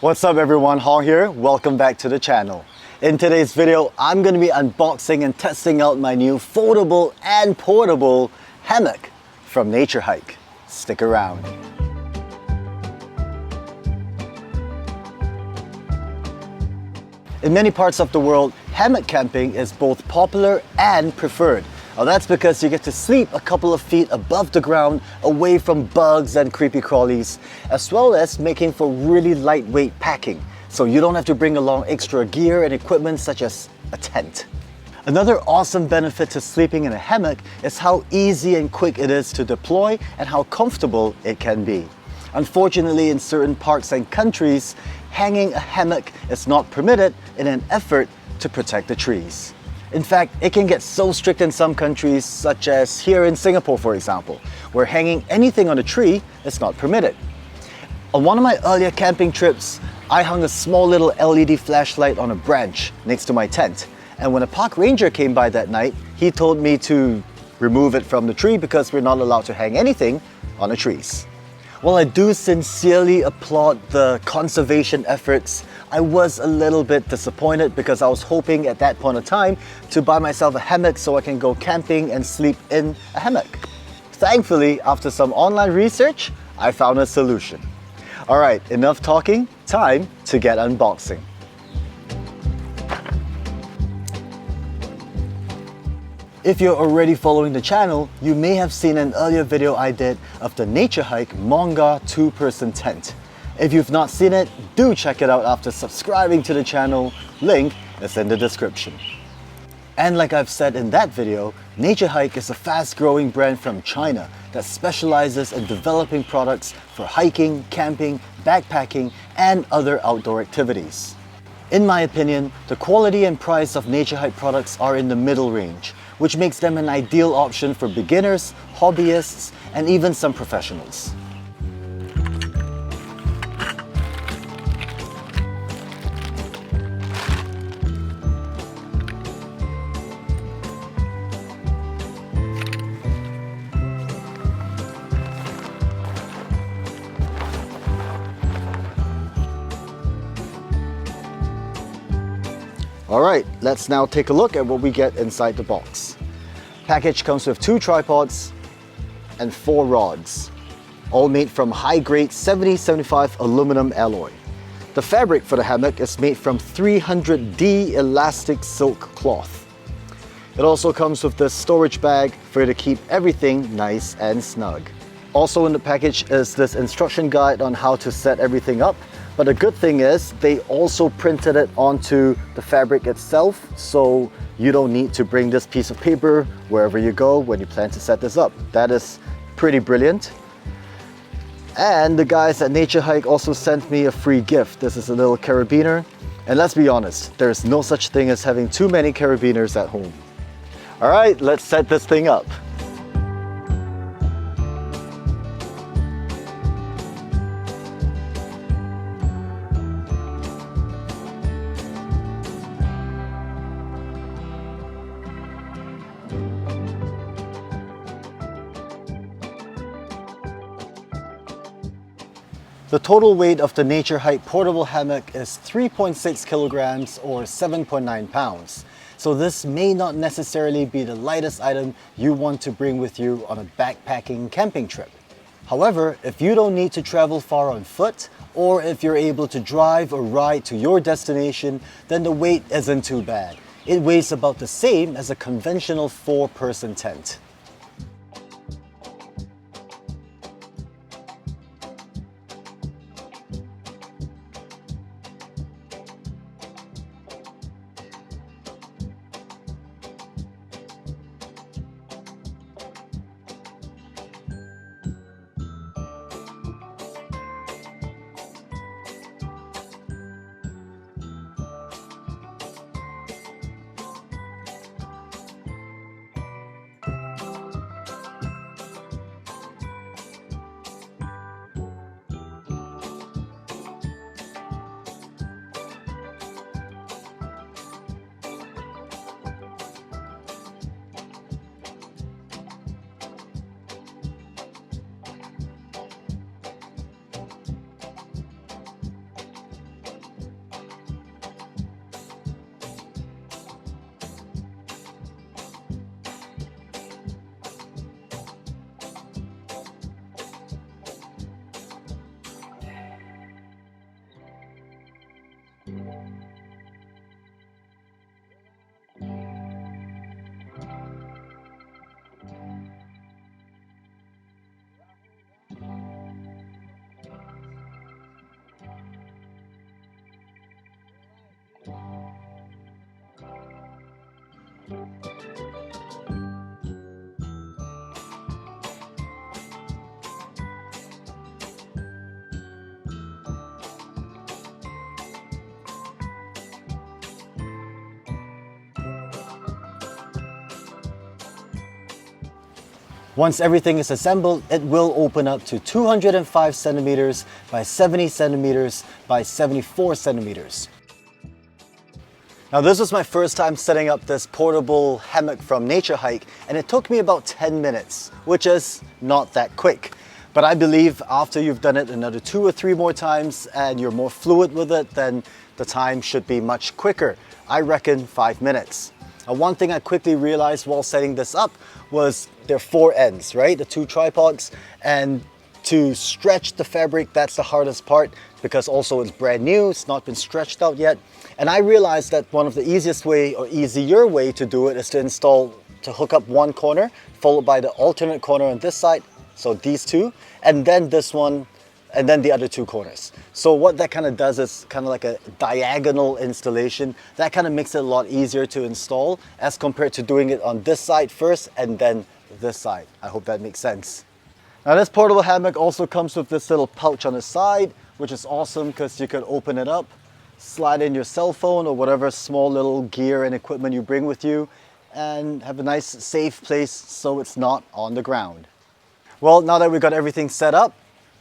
What's up everyone, Hong here. Welcome back to the channel. In today's video, I'm going to be unboxing and testing out my new foldable and portable hammock from Nature Hike. Stick around. In many parts of the world, hammock camping is both popular and preferred. Now that's because you get to sleep a couple of feet above the ground, away from bugs and creepy crawlies, as well as making for really lightweight packing, so you don't have to bring along extra gear and equipment such as a tent. Another awesome benefit to sleeping in a hammock is how easy and quick it is to deploy and how comfortable it can be. Unfortunately, in certain parks and countries, hanging a hammock is not permitted in an effort to protect the trees. In fact, it can get so strict in some countries, such as here in Singapore, for example, where hanging anything on a tree is not permitted. On one of my earlier camping trips, I hung a small little LED flashlight on a branch next to my tent. And when a park ranger came by that night, he told me to remove it from the tree because we're not allowed to hang anything on the trees. While I do sincerely applaud the conservation efforts, I was a little bit disappointed because I was hoping at that point of time to buy myself a hammock so I can go camping and sleep in a hammock. Thankfully, after some online research, I found a solution. Alright, enough talking, time to get unboxing. If you're already following the channel, you may have seen an earlier video I did of the Nature Hike Monga 2-person tent. If you've not seen it, do check it out after subscribing to the channel. Link is in the description. And like I've said in that video, Nature Hike is a fast-growing brand from China that specializes in developing products for hiking, camping, backpacking, and other outdoor activities. In my opinion, the quality and price of Nature Hike products are in the middle range, which makes them an ideal option for beginners, hobbyists, and even some professionals. Alright, let's now take a look at what we get inside the box. Package comes with 2 tripods and 4 rods, all made from high-grade 70-75 aluminum alloy. The fabric for the hammock is made from 300D elastic silk cloth. It also comes with this storage bag for you to keep everything nice and snug. Also in the package is this instruction guide on how to set everything up. But the good thing is they also printed it onto the fabric itself, so you don't need to bring this piece of paper wherever you go when you plan to set this up. That is pretty brilliant. And the guys at Nature Hike also sent me a free gift. This is a little carabiner. And let's be honest, there's no such thing as having too many carabiners at home. All right, let's set this thing up. The total weight of the Nature Hike portable hammock is 3.6 kilograms or 7.9 pounds. So this may not necessarily be the lightest item you want to bring with you on a backpacking camping trip. However, if you don't need to travel far on foot, or if you're able to drive or ride to your destination, then the weight isn't too bad. It weighs about the same as a conventional 4-person tent. Once everything is assembled, it will open up to 205 centimeters by 70 centimeters by 74 centimeters. Now this was my first time setting up this portable hammock from Nature Hike, and it took me about 10 minutes, which is not that quick. But I believe after you've done it another 2 or 3 more times and you're more fluid with it, then the time should be much quicker. I reckon 5 minutes. Now, one thing I quickly realized while setting this up was there are 4 ends, right? The 2 tripods, and to stretch the fabric, that's the hardest part because also it's brand new, it's not been stretched out yet. And I realized that one of the easiest way or easier way to do it is to hook up one corner, followed by the alternate corner on this side, so these 2, and then this one, and then the other 2 corners. So what that kind of does is kind of like a diagonal installation. That kind of makes it a lot easier to install as compared to doing it on this side first and then this side. I hope that makes sense. Now this portable hammock also comes with this little pouch on the side, which is awesome because you could open it up, slide in your cell phone or whatever small little gear and equipment you bring with you, and have a nice safe place so it's not on the ground. Well, now that we've got everything set up,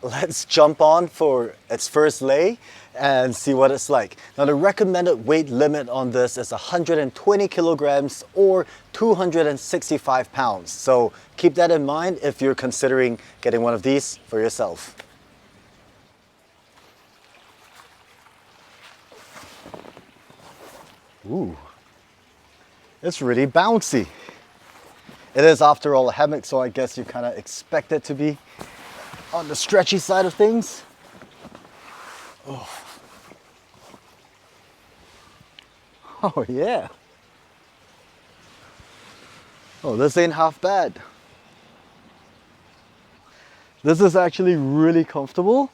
let's jump on for its first lay and see what it's like. Now the recommended weight limit on this is 120 kilograms or 265 pounds. So keep that in mind if you're considering getting one of these for yourself. Ooh, it's really bouncy. It is after all a hammock, so I guess you kind of expect it to be on the stretchy side of things. Oh, oh yeah. Oh, this ain't half bad. This is actually really comfortable.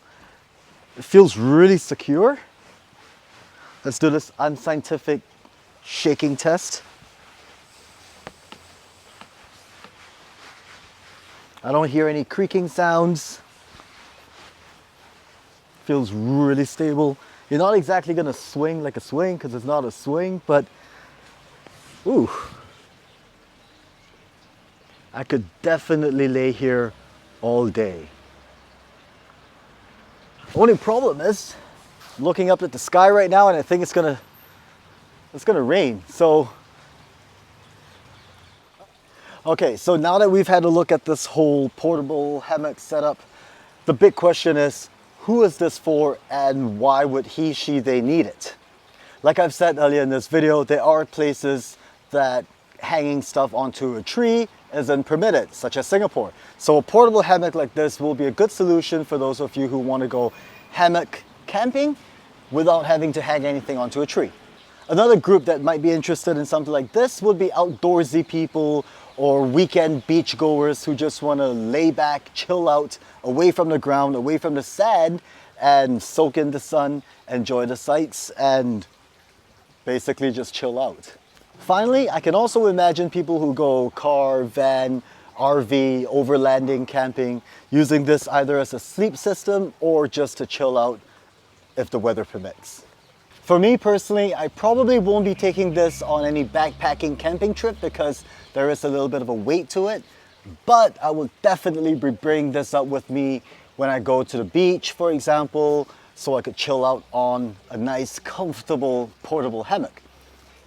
It feels really secure. Let's do this unscientific shaking test. I don't hear any creaking sounds. Feels really stable. You're not exactly gonna swing like a swing because it's not a swing, but ooh, I could definitely lay here all day. Only problem is looking up at the sky right now, and I think it's gonna rain. So okay, so now that we've had a look at this whole portable hammock setup, the big question is, who is this for and why would he, she, they need it? Like I've said earlier in this video, there are places that hanging stuff onto a tree isn't permitted, such as Singapore. So a portable hammock like this will be a good solution for those of you who want to go hammock camping without having to hang anything onto a tree. Another group that might be interested in something like this would be outdoorsy people or weekend beach goers who just want to lay back, chill out, away from the ground, away from the sand, and soak in the sun, enjoy the sights, and basically just chill out. Finally, I can also imagine people who go car, van, RV, overlanding, camping, using this either as a sleep system or just to chill out if the weather permits. For me personally, I probably won't be taking this on any backpacking camping trip because there is a little bit of a weight to it, but I will definitely be bringing this up with me when I go to the beach, for example, so I could chill out on a nice, comfortable, portable hammock.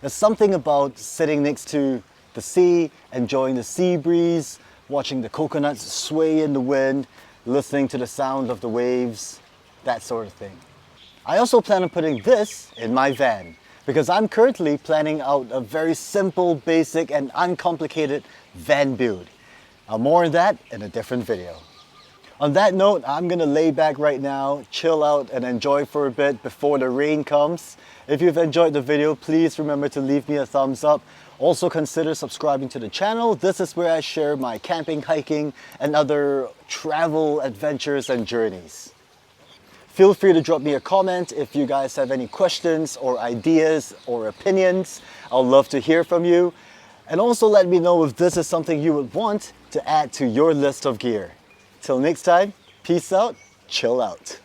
There's something about sitting next to the sea, enjoying the sea breeze, watching the coconuts sway in the wind, listening to the sound of the waves, that sort of thing. I also plan on putting this in my van because I'm currently planning out a very simple, basic, and uncomplicated van build. More on that in a different video. On that note, I'm gonna lay back right now, chill out and enjoy for a bit before the rain comes. If you've enjoyed the video, please remember to leave me a thumbs up. Also consider subscribing to the channel. This is where I share my camping, hiking, and other travel adventures and journeys. Feel free to drop me a comment if you guys have any questions or ideas or opinions. I'll love to hear from you. And also let me know if this is something you would want to add to your list of gear. Till next time, peace out, chill out.